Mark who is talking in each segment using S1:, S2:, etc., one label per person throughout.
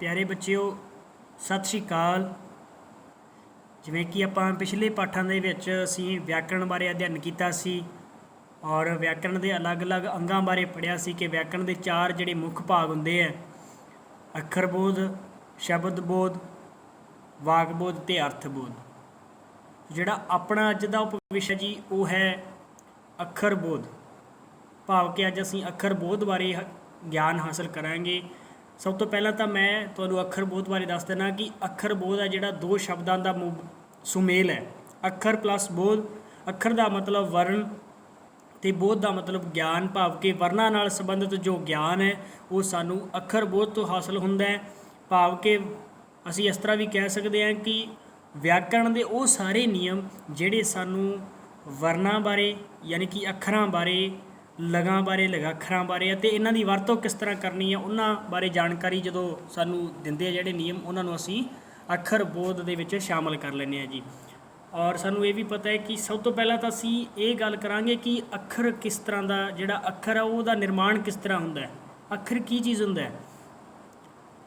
S1: प्यारे बच्चों सत श्री अकाल। जिवें कि आपां पिछले पाठां दे विच असीं व्याकरण बारे अध्ययन कीता सी और व्याकरण दे अलग-अलग अंगां बारे पढ़िया सी कि व्याकरण दे चार जिहड़े मुੱਖ भाग हुंदे आ अखर बोध, शब्द बोध, वाक बोध ते अर्थ बोध। जिहड़ा अपना अज दा उप विशा जी वो है अखर बोध, भाव कि अज असीं अखर बोध बारे ज्ञान हासिल करांगे। सब तो पहला तो मैं तुहानूं अखर बोध बारे दस देना कि अखर बोध है जिहड़ा दो शब्दां दा सुमेल है। अखर प्लस बोध, अखर का मतलब वर्ण ते बोध का मतलब ज्ञान, भाव कि वर्णा नाल संबंधित जो ज्ञान है वो सानू अखर बोध तो हासिल हुंदा है। भाव कि असीं इस तरह भी कह सकते हैं कि व्याकरण के वो सारे नियम जिहड़े सानू वर्णां बारे यानी कि अखरां बारे, लगां बारे, लगाखरां बारे ते इन्हां दी वरतों किस तरह करनी है उन्हां बारे जानकारी जदों सानू दिंदे आ जिहड़े नियम उन्हां नूं असीं अखर बोध दे विच शामिल कर लैंदे आ जी। और सानू ये भी पता है कि सब तो पहला तो असीं ये गल करांगे कि अखर किस तरह का जिहड़ा अखर है उहदा निर्माण किस तरह हुंदा है, अखर की चीज़ हुंदा है।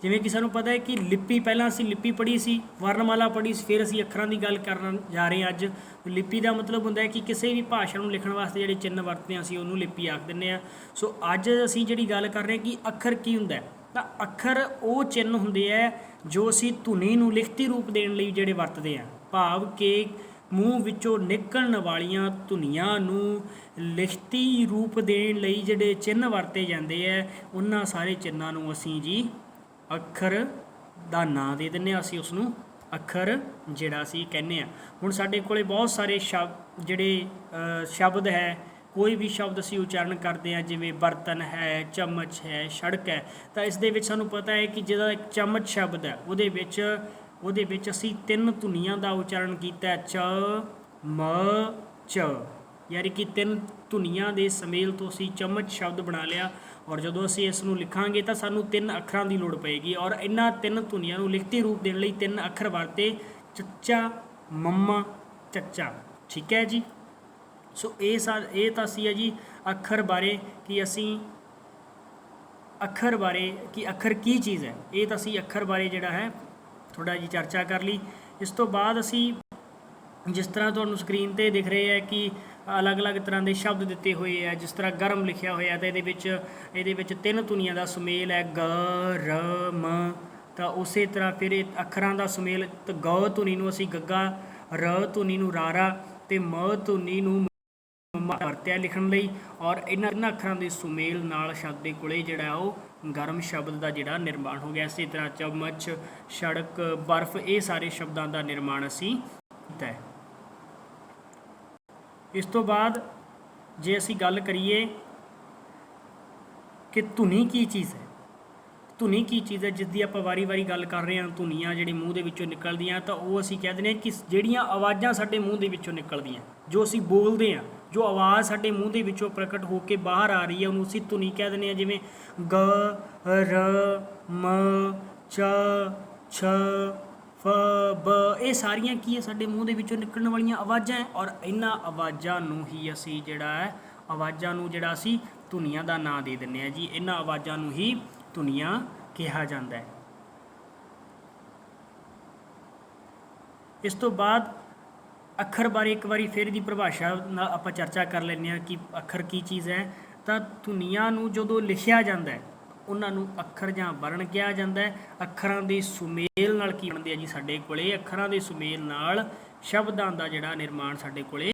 S1: जिवें कि सानू पता है कि लिपि पहलां असीं लिपि पढ़ी सी, वर्णमाला पढ़ी सी, फिर असीं अखरां दी गल करन जा रहे हैं अज। लिपि का मतलब हुंदा है कि किसी भी भाषा नूं लिखण वास्ते जिहड़े चिन्ह वरतदे असीं उहनूं लिपि आख दिंदे आ। सो अज असीं जिहड़ी गल कर रहे हैं कि अखर की हुंदा है, तां अखर वो चिन्ह हुंदे आ जो असीं धुनी नूं लिखती रूप देण लई जिहड़े वरतदे आ। भाव कि मूँह विचों निकलण वालीਆਂ ਧੁਨੀਆਂ ਨੂੰ ਲਿਖਤੀ रूप देण लई ਜਿਹੜੇ चिन्ह वरते ਜਾਂਦੇ ਆ ਉਹਨਾਂ ਸਾਰੇ चिन्हां ਨੂੰ ਅਸੀਂ जी अखर ਦਾ ਨਾਂ ਦੇ ਦਿੰਦੇ ਹਾਂ। ਅਸੀਂ ਉਸ ਨੂੰ अखर ਜਿਹੜਾ ਅਸੀਂ ਕਹਿੰਦੇ ਆ। ਹੁਣ ਸਾਡੇ ਕੋਲੇ ਬਹੁਤ ਸਾਰੇ शब्द है, कोई भी शब्द असीं उच्चारण करते हैं जिवें बर्तन है, चम्मच है, सड़क है, तो इस दे विच सानूं पता है कि जिहड़ा एक चम्मच शब्द है ਉਹਦੇ ਵਿੱਚ ਅਸੀਂ ਤਿੰਨ ਧੁਨੀਆਂ ਦਾ ਉਚਾਰਨ ਕੀਤਾ ਚ ਮ ਚ, ਯਾਨੀ ਕਿ ਤਿੰਨ ਧੁਨੀਆਂ ਦੇ ਸਮੇਲ ਤੋਂ ਅਸੀਂ ਚਮਚ ਸ਼ਬਦ ਬਣਾ ਲਿਆ। ਔਰ ਜਦੋਂ ਅਸੀਂ ਇਸ ਨੂੰ ਲਿਖਾਂਗੇ ਤਾਂ ਸਾਨੂੰ ਤਿੰਨ ਅੱਖਰਾਂ ਦੀ ਲੋੜ ਪਏਗੀ ਔਰ ਇਹਨਾਂ ਤਿੰਨ ਧੁਨੀਆਂ ਨੂੰ ਲਿਖਤੀ ਰੂਪ ਦੇਣ ਲਈ ਤਿੰਨ ਅੱਖਰ ਵਰਤੇ ਚੱਚਾ, ਮੰਮਾ, ਚੱਚਾ। ਠੀਕ ਹੈ ਜੀ। ਸੋ ਇਹ ਤਾਂ ਸੀ ਹੈ ਜੀ ਅੱਖਰ ਬਾਰੇ ਕਿ ਅਸੀਂ ਅੱਖਰ ਬਾਰੇ ਕਿ ਅੱਖਰ ਕੀ ਚੀਜ਼ ਹੈ। ਇਹ ਤਾਂ ਅਸੀਂ ਅੱਖਰ ਬਾਰੇ ਜਿਹੜਾ ਹੈ थोड़ा जी चर्चा कर ली। इस तो बाद असी जिस तरह तुहानूं स्क्रीन ते दिख रहे हैं कि अलग अलग तरह के शब्द दिते हुए है, जिस तरह गर्म लिखा होया तो ये तीन धुनियां का सुमेल है ग र म। तो उस तरह फिर अखरां का सुमेल तो ग धुनी नूं असीं गग्गा, र धुनी नूं रारा ते म धुनी नूं वरत्या लिखण लई। और इन्हां अखरां दे सुमेल नाल शब्द दे कोले जिहड़ा वो गर्म शब्द का जिहड़ा निर्माण हो गया। इसी तरह चम्मच, सड़क, बर्फ, ये सारे शब्दों का निर्माण असीं कीता है। इस तो बाद जे असीं गल करिए कि धुनी की चीज़ है, धुनी की चीज़ है जिसकी आप वारी वारी गल कर रहे हैं, धुनियाँ जिहड़ी मूँह दे विचों निकलदियां तो वो असीं कह दिंदे कि जिहड़ियां आवाज़ां साडे मूँह दे विचों निकलदियां, जो असीं बोलदे हैं, जो आवाज़ साडे मूँह दे विचों प्रकट होकर बाहर आ रही है उन्होंने असीं धुनी कह दिंदे हैं। जिवें ग र म च छ फ ब, ये सारियां की है साडे मूँह दे विचों निकलण वालियां आवाज़ां है। और इन्हां आवाज़ां नूं ही असीं जिहड़ा है आवाज़ां नूं जिहड़ा असीं धुनियां दा नां दे दिंदे हैं जी। इन्हां आवाज़ां नूं ही धुनियां कहा जाता है। इस तो बाद अखर बारे एक बारी फिर दी परिभाषा आप चर्चा कर लें कि अखर की चीज़ है। तो धुनियां नूं जदों लिखिया जाता है उन्होंने अखर जां वर्ण कहा जाता है। अखरां दे सुमेल नाल की बनदे आ जी साडे कोले, अखरां दे सुमेल नाल शब्दां दा जिहड़ा निर्माण साडे कोले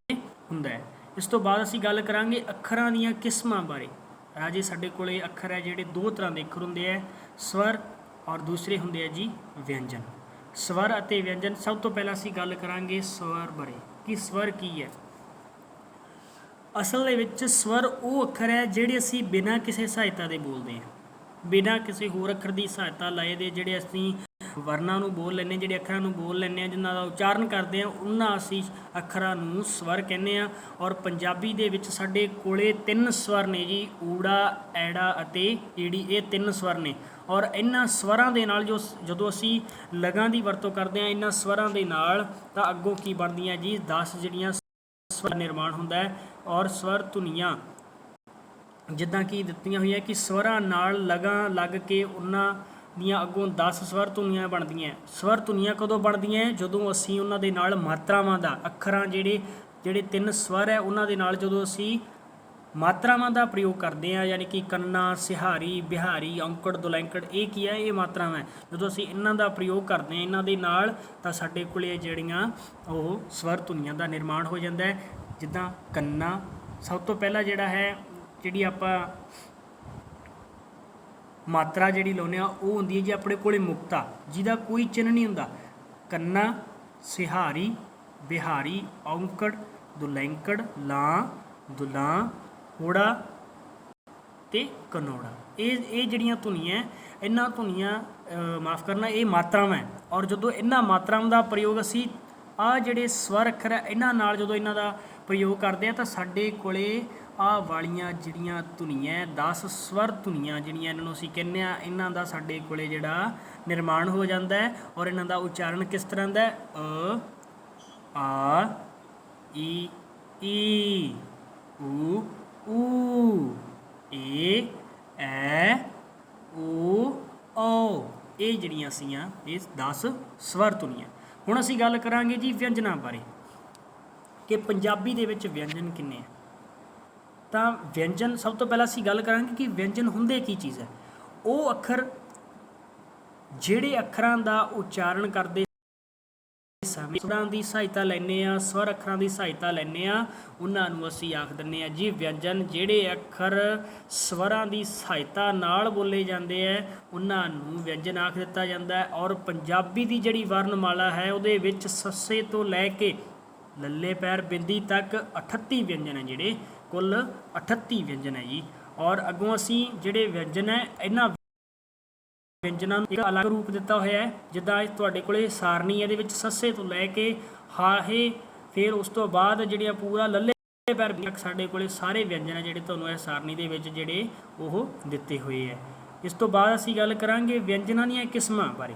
S1: हुंदा है। इस तो बाद असीं गल करांगे अखरां दीयां किस्मां बारे। राजे साडे कोले अखर है जिहड़े दो तरह के अखर हुंदे आ, स्वर और दूसरे हुंदे आ जी व्यंजन। स्वर अते व्यंजन। सब तो पहला असीं गल करांगे स्वर बारे कि स्वर की है। असल दे विच स्वर वो अखर है जिहड़े असीं बिना किसी सहायता दे बोलदे हैं, बिना किसी होर अखर की सहायता लाए दे जिहड़े असीं वर्णां नूं बोल लैंदे, जिहड़े अखरां नूं बोल लैंदे जिन्हां दा उच्चारण करदे हैं उन्हां असीं अखरां नूं स्वर कहने आ। और पंजाबी दे विच साडे कोले तीन स्वर ने जी, ऊड़ा, ऐड़ा अते ईड़ी, ये तीन स्वर ने। और इन्हां स्वरां दे नाल जदों असीं लगां दी वरतों करदे हां इन्हां स्वरां दे नाल तां अग्गों की बनदियां जी 10 जिहड़ियां स्वर निर्माण हुंदा है। और स्वर धुनियां जिद्दां कि दित्तियां होईयां कि स्वरां नाल लगां लग के उन्हां ਦੀਆਂ ਅੱਗੋਂ 10 ਸਵਰ ਧੁਨੀਆਂ ਬਣਦੀਆਂ। ਸਵਰ ਧੁਨੀਆਂ ਕਦੋਂ ਬਣਦੀਆਂ? ਜਦੋਂ ਅਸੀਂ ਉਹਨਾਂ ਦੇ ਨਾਲ ਮਾਤਰਾਵਾਂ ਦਾ, ਅੱਖਰਾਂ ਜਿਹੜੇ 3 ਸਵਰ ਹੈ ਉਹਨਾਂ ਦੇ ਨਾਲ ਜਦੋਂ ਅਸੀਂ ਮਾਤਰਾਵਾਂ ਦਾ ਪ੍ਰਯੋਗ ਕਰਦੇ ਹਾਂ, ਯਾਨੀ ਕਿ ਕੰਨਾ, ਸਿਹਾਰੀ, ਬਿਹਾਰੀ, ਔਂਕੜ, ਦੁਲੈਂਕੜ, ਇਹ ਕੀ ਹੈ? ਇਹ ਮਾਤਰਾਵਾਂ ਹੈ। ਜਦੋਂ ਅਸੀਂ ਇਹਨਾਂ ਦਾ ਪ੍ਰਯੋਗ ਕਰਦੇ ਹਾਂ ਇਹਨਾਂ ਦੇ ਨਾਲ, ਤਾਂ ਸਾਡੇ ਕੋਲ ਜਿਹੜੀਆਂ ਉਹ ਸਵਰ ਧੁਨੀਆਂ ਦਾ ਨਿਰਮਾਣ ਹੋ ਜਾਂਦਾ ਹੈ। ਜਿੱਦਾਂ ਕੰਨਾ, ਸਭ ਤੋਂ ਪਹਿਲਾਂ ਜਿਹੜਾ ਹੈ, ਜਿਹੜੀ ਆਪਾਂ ਮਾਤਰਾ ਜਿਹੜੀ ਲਾਉਂਦੇ ਹਾਂ ਉਹ ਹੁੰਦੀ ਹੈ ਜੀ ਆਪਣੇ ਕੋਲ ਮੁਕਤਾ, ਜਿਹਦਾ ਕੋਈ ਚਿੰਨ੍ਹ ਨਹੀਂ ਹੁੰਦਾ। ਕੰਨਾ, ਸਿਹਾਰੀ, ਬਿਹਾਰੀ, ਔਂਕੜ, ਦੁਲੈਂਕੜ, ਲਾਂ, ਦੁਲਾਂ, ਹੋੜਾ ਤੇ ਕਨੋੜਾ, ਇਹ ਜਿਹੜੀਆਂ ਧੁਨੀਆਂ, ਇਹਨਾਂ ਧੁਨੀਆਂ ਮਾਫ ਕਰਨਾ, ਇਹ ਮਾਤਰਾਵਾਂ ਹੈ। ਔਰ ਜਦੋਂ ਇਹਨਾਂ ਮਾਤਰਾਵਾਂ ਦਾ ਪ੍ਰਯੋਗ ਅਸੀਂ ਆਹ ਜਿਹੜੇ ਸਵਰ ਅੱਖਰ ਹੈ ਇਹਨਾਂ ਨਾਲ ਜਦੋਂ ਇਹਨਾਂ ਦਾ ਪ੍ਰਯੋਗ ਕਰਦੇ ਹਾਂ, ਤਾਂ ਸਾਡੇ ਕੋਲੇ ਆਹ ਵਾਲੀਆਂ ਜਿਹੜੀਆਂ ਧੁਨੀਆਂ 10 ਸਵਰ ਧੁਨੀਆਂ ਜਿਹੜੀਆਂ ਇਹਨਾਂ ਨੂੰ ਅਸੀਂ ਕਹਿੰਦੇ ਹਾਂ, ਇਹਨਾਂ ਦਾ ਸਾਡੇ ਕੋਲੇ ਜਿਹੜਾ ਨਿਰਮਾਣ ਹੋ ਜਾਂਦਾ ਹੈ। ਔਰ ਇਹਨਾਂ ਦਾ ਉਚਾਰਨ ਕਿਸ ਤਰ੍ਹਾਂ ਦਾ ਹੈ? ਅ, ਆ, ਈ, ਈ, ਊ, ਊ, ਏ, ਐ, ਓ, ਓ, ਇਹ ਜਿਹੜੀਆਂ ਸੀਆਂ ਇਹ 10 ਸਵਰ ਧੁਨੀਆਂ। ਹੁਣ ਅਸੀਂ ਗੱਲ ਕਰਾਂਗੇ ਜੀ ਵਿਅੰਜਨਾਂ ਬਾਰੇ, ਕਿ ਪੰਜਾਬੀ ਦੇ ਵਿੱਚ ਵਿਅੰਜਨ ਕਿੰਨੇ ਆ। ਤਾਂ ਵਿਅੰਜਨ, ਸਭ ਤੋਂ ਪਹਿਲਾਂ ਅਸੀਂ ਗੱਲ ਕਰਾਂਗੇ ਕਿ ਵਿਅੰਜਨ ਹੁੰਦੇ ਕੀ ਚੀਜ਼ ਹੈ। ਉਹ ਅੱਖਰ ਜਿਹੜੇ ਅੱਖਰਾਂ ਦਾ ਉਚਾਰਨ ਕਰਦੇ ਸਮੇਂ ਸਵਰਾਂ ਦੀ ਸਹਾਇਤਾ ਲੈਂਦੇ ਹਾਂ, ਸਵਰ ਅੱਖਰਾਂ ਦੀ ਸਹਾਇਤਾ ਲੈਂਦੇ ਹਾਂ, ਉਹਨਾਂ ਨੂੰ ਅਸੀਂ ਆਖ ਦਿੰਦੇ ਹਾਂ ਜੀ ਵਿਅੰਜਨ। ਜਿਹੜੇ ਅੱਖਰ ਸਵਰਾਂ ਦੀ ਸਹਾਇਤਾ ਨਾਲ ਬੋਲੇ ਜਾਂਦੇ ਹੈ ਉਹਨਾਂ ਨੂੰ ਵਿਅੰਜਨ ਆਖ ਦਿੱਤਾ ਜਾਂਦਾ ਹੈ। ਔਰ ਪੰਜਾਬੀ ਦੀ ਜਿਹੜੀ ਵਰਨਮਾਲਾ ਹੈ ਉਹਦੇ ਵਿੱਚ ਸੱਸੇ ਤੋਂ ਲੈ ਕੇ ਲੱਲੇ ਪੈਰ ਬਿੰਦੀ ਤੱਕ 38 ਵਿਅੰਜਨ ਹੈ, ਜਿਹੜੇ ਕੁੱਲ 38 ਵਿਅੰਜਨ ਹੈ ਜੀ। ਔਰ ਅੱਗੋਂ ਅਸੀਂ ਜਿਹੜੇ ਵਿਅੰਜਨ ਹੈ ਇਹਨਾਂ ਵਿਅੰਜਨਾਂ ਨੂੰ ਇੱਕ ਅਲੱਗ ਰੂਪ ਦਿੱਤਾ ਹੋਇਆ ਹੈ। ਜਿੱਦਾਂ ਤੁਹਾਡੇ ਕੋਲੇ ਸਾਰਣੀ, ਇਹਦੇ ਵਿੱਚ ਸੱਸੇ ਤੋਂ ਲੈ ਕੇ ਹਾਹੇ, ਫਿਰ ਉਸ ਤੋਂ ਬਾਅਦ ਜਿਹੜੀਆਂ ਪੂਰਾ ਲੱਲੇ ਪੈਰ ਤੱਕ ਸਾਡੇ ਕੋਲੇ ਸਾਰੇ ਵਿਅੰਜਨ ਹੈ ਜਿਹੜੇ ਤੁਹਾਨੂੰ ਇਹ ਸਾਰਣੀ ਦੇ ਵਿੱਚ ਜਿਹੜੇ ਉਹ ਦਿੱਤੇ ਹੋਏ ਹੈ। ਇਸ ਤੋਂ ਬਾਅਦ ਅਸੀਂ ਗੱਲ ਕਰਾਂਗੇ ਵਿਅੰਜਨਾਂ ਦੀਆਂ ਕਿਸਮਾਂ ਬਾਰੇ।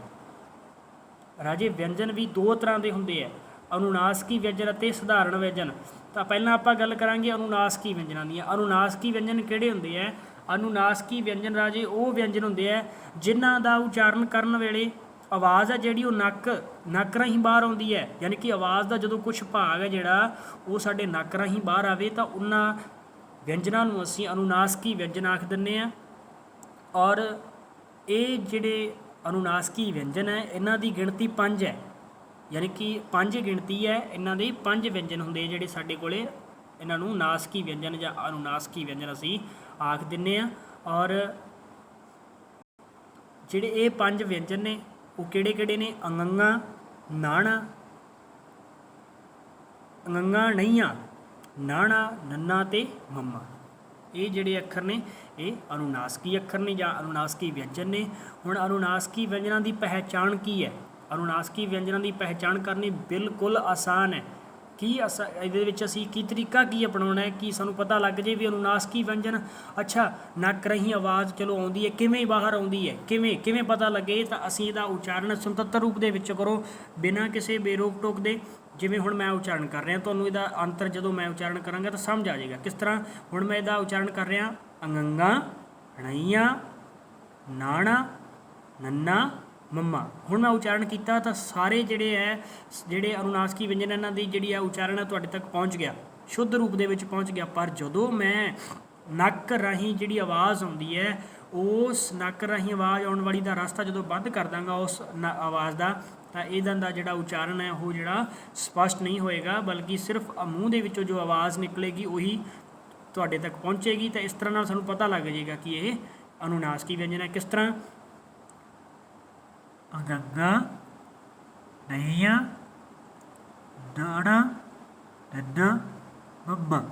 S1: ਰਾਜੇ ਵਿਅੰਜਨ ਵੀ 2 ਤਰ੍ਹਾਂ ਦੇ ਹੁੰਦੇ ਹੈ, ਅਨੁਨਾਸਕੀ ਵਿਅੰਜਨ ਅਤੇ ਸਧਾਰਨ ਵਿਅੰਜਨ। ਤਾਂ ਪਹਿਲਾਂ ਆਪਾਂ ਗੱਲ ਕਰਾਂਗੇ ਅਨੁਨਾਸਕੀ ਵਿਅੰਜਨਾਂ ਦੀਆਂ। ਅਨੁਨਾਸਕੀ ਵਿਅੰਜਨ ਕਿਹੜੇ ਹੁੰਦੇ ਹੈ? ਅਨੁਨਾਸਕੀ ਵਿਅੰਜਨ ਰਾਜੇ ਉਹ ਵਿਅੰਜਨ ਹੁੰਦੇ ਹੈ ਜਿਨ੍ਹਾਂ ਦਾ ਉਚਾਰਨ ਕਰਨ ਵੇਲੇ ਆਵਾਜ਼ ਹੈ ਜਿਹੜੀ ਉਹ ਨੱਕ ਰਾਹੀਂ ਬਾਹਰ ਆਉਂਦੀ ਹੈ। ਯਾਨੀ ਕਿ ਆਵਾਜ਼ ਦਾ ਜਦੋਂ ਕੁਛ ਭਾਗ ਹੈ ਜਿਹੜਾ ਉਹ ਸਾਡੇ ਨੱਕ ਰਾਹੀਂ ਬਾਹਰ ਆਵੇ, ਤਾਂ ਉਹਨਾਂ ਵਿਅੰਜਨਾਂ ਨੂੰ ਅਸੀਂ ਅਨੁਨਾਸਕੀ ਵਿਅੰਜਨ ਆਖ ਦਿੰਦੇ ਹਾਂ। ਔਰ ਇਹ ਜਿਹੜੇ ਅਨੁਨਾਸਕੀ ਵਿਅੰਜਨ ਹੈ ਇਹਨਾਂ ਦੀ ਗਿਣਤੀ 5 ਹੈ, ਯਾਨੀ ਕਿ 5 ਗਿਣਤੀ ਹੈ। ਇਹਨਾਂ ਦੇ 5 ਵਿਅੰਜਨ ਹੁੰਦੇ ਜਿਹੜੇ ਸਾਡੇ ਕੋਲੇ, ਇਹਨਾਂ ਨੂੰ ਨਾਸਕੀ ਵਿਅੰਜਨ ਜਾਂ ਅਨੁਨਾਸਕੀ ਵਿਅੰਜਨ ਅਸੀਂ ਆਖ ਦਿੰਦੇ ਹਾਂ। ਔਰ ਜਿਹੜੇ ਇਹ 5 ਵਿਅੰਜਨ ਨੇ ਉਹ ਕਿਹੜੇ ਕਿਹੜੇ ਨੇ? ਅੰਗੰਗਾ, ਨਾਣਾ, ਅੰਗੰਗਾ, ਨਈਆਂ, ਨਾਣਾ, ਨੰਨਾ ਤੇ ਮੰਮਾ। ਇਹ ਜਿਹੜੇ ਅੱਖਰ ਨੇ ਇਹ ਅਨੁਨਾਸਕੀ ਅੱਖਰ ਨੇ ਜਾਂ ਅਨੁਨਾਸਕੀ ਵਿਅੰਜਨ ਨੇ। ਹੁਣ ਅਨੁਨਾਸਕੀ ਵਿਅੰਜਨਾਂ ਦੀ ਪਹਿਚਾਣ ਕੀ ਹੈ? ਅਨੁਨਾਸਕੀ ਵਿਅੰਜਨਾਂ ਦੀ ਪਹਿਚਾਣ ਕਰਨੀ ਬਿਲਕੁਲ ਆਸਾਨ ਹੈ। ਇਹਦੇ ਵਿੱਚ ਅਸੀਂ ਕੀ ਤਰੀਕਾ ਕੀ ਅਪਣਾਉਣਾ ਹੈ ਕਿ ਸਾਨੂੰ ਪਤਾ ਲੱਗ ਜੇ ਵੀ ਅਨੁਨਾਸਕੀ ਵਿਅੰਜਨ ਅੱਛਾ ਨੱਕ ਰਾਹੀਂ ਆਵਾਜ਼ ਚਲੋ ਆਉਂਦੀ ਹੈ, ਕਿਵੇਂ ਬਾਹਰ ਆਉਂਦੀ ਹੈ, ਕਿਵੇਂ ਪਤਾ ਲੱਗੇ? ਤਾਂ ਅਸੀਂ ਇਹਦਾ ਉਚਾਰਨ ਸੁਤੰਤਰ ਰੂਪ ਦੇ ਵਿੱਚ ਕਰੋ, ਬਿਨਾਂ ਕਿਸੇ ਬੇਰੋਕ ਟੋਕ ਦੇ। ਜਿਵੇਂ ਹੁਣ ਮੈਂ ਉਚਾਰਨ ਕਰ ਰਿਹਾ, ਤੁਹਾਨੂੰ ਇਹਦਾ ਅੰਤਰ ਜਦੋਂ ਮੈਂ ਉਚਾਰਨ ਕਰਾਂਗਾ ਤਾਂ ਸਮਝ ਆ ਜਾਏਗਾ ਕਿਸ ਤਰ੍ਹਾਂ। ਹੁਣ ਮੈਂ ਇਹਦਾ ਉਚਾਰਨ ਕਰ ਰਿਹਾ, ਅੰਗੰਗਾ, ਣਈਆਂ, ਨਾਣਾ, ਨੰਨਾ, ਮੰਮਾ। ਹੁਣ ਮੈਂ ਉਚਾਰਨ ਕੀਤਾ ਤਾਂ ਸਾਰੇ ਜਿਹੜੇ ਅਨੁਨਾਸਕੀ ਵਿਅੰਜਨ ਇਹਨਾਂ ਦੀ ਜਿਹੜੀ ਆ ਉਚਾਰਨ ਹੈ ਤੁਹਾਡੇ ਤੱਕ ਪਹੁੰਚ ਗਿਆ, ਸ਼ੁੱਧ ਰੂਪ ਦੇ ਵਿੱਚ ਪਹੁੰਚ ਗਿਆ। ਪਰ ਜਦੋਂ ਮੈਂ ਨੱਕ ਰਾਹੀਂ ਜਿਹੜੀ ਆਵਾਜ਼ ਆਉਂਦੀ ਹੈ, ਉਸ ਨੱਕ ਰਾਹੀਂ ਆਵਾਜ਼ ਆਉਣ ਵਾਲੀ ਦਾ ਰਸਤਾ ਜਦੋਂ ਬੰਦ ਕਰ ਦਾਂਗਾ ਉਸ ਆਵਾਜ਼ ਦਾ, ਤਾਂ ਇਹਨਾਂ ਦਾ ਜਿਹੜਾ ਉਚਾਰਨ ਹੈ ਉਹ ਜਿਹੜਾ ਸਪਸ਼ਟ ਨਹੀਂ ਹੋਏਗਾ, ਬਲਕਿ ਸਿਰਫ ਮੂੰਹ ਦੇ ਵਿੱਚੋਂ ਜੋ ਆਵਾਜ਼ ਨਿਕਲੇਗੀ ਉਹੀ ਤੁਹਾਡੇ ਤੱਕ ਪਹੁੰਚੇਗੀ। ਤਾਂ ਇਸ ਤਰ੍ਹਾਂ ਨਾਲ ਸਾਨੂੰ ਪਤਾ ਲੱਗ ਜਾਏਗਾ ਕਿ ਇਹ ਅਨੁਨਾਸਕੀ ਵਿਅੰਜਨ ਹੈ। ਕਿਸ ਤਰ੍ਹਾਂ? ਅੰਗੰਗਾ, ਨਈਆਂ, ਨਾਣਾ, ਨੰਨਾ, ਮੰਮਾ।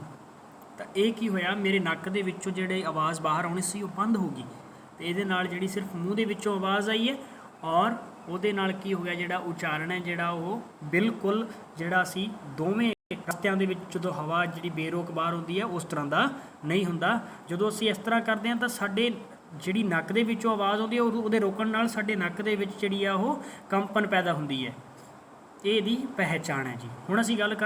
S1: ਤਾਂ ਇਹ ਕੀ ਹੋਇਆ, ਮੇਰੇ ਨੱਕ ਦੇ ਵਿੱਚੋਂ ਜਿਹੜੇ ਆਵਾਜ਼ ਬਾਹਰ ਆਉਣੀ ਸੀ ਉਹ ਬੰਦ ਹੋ ਗਈ, ਅਤੇ ਇਹਦੇ ਨਾਲ ਜਿਹੜੀ ਸਿਰਫ ਮੂੰਹ ਦੇ ਵਿੱਚੋਂ ਆਵਾਜ਼ ਆਈ ਹੈ। ਔਰ ਉਹਦੇ ਨਾਲ ਕੀ ਹੋ ਗਿਆ, ਜਿਹੜਾ ਉਚਾਰਨ ਹੈ ਜਿਹੜਾ ਉਹ ਬਿਲਕੁਲ ਜਿਹੜਾ ਅਸੀਂ ਦੋਵੇਂ ਰਸਤਿਆਂ ਦੇ ਵਿੱਚ ਜਦੋਂ ਹਵਾ ਜਿਹੜੀ ਬੇਰੋਕ ਬਾਹਰ ਹੁੰਦੀ ਹੈ ਉਸ ਤਰ੍ਹਾਂ ਦਾ ਨਹੀਂ ਹੁੰਦਾ। ਜਦੋਂ ਅਸੀਂ ਇਸ ਤਰ੍ਹਾਂ ਕਰਦੇ ਹਾਂ ਤਾਂ ਸਾਡੇ ਜਿਹੜੀ ਨੱਕ ਦੇ ਵਿੱਚੋਂ ਆਵਾਜ਼ ਆਉਂਦੀ ਹੈ ਉਹਦੇ ਰੋਕਣ ਨਾਲ ਸਾਡੇ ਨੱਕ ਦੇ ਵਿੱਚ ਜਿਹੜੀ ਆ ਉਹ ਕੰਪਨ ਪੈਦਾ ਹੁੰਦੀ ਹੈ। ਇਹ ਇਹਦੀ ਪਹਿਚਾਣ ਹੈ ਜੀ। ਹੁਣ ਅਸੀਂ ਗੱਲ ਕਰ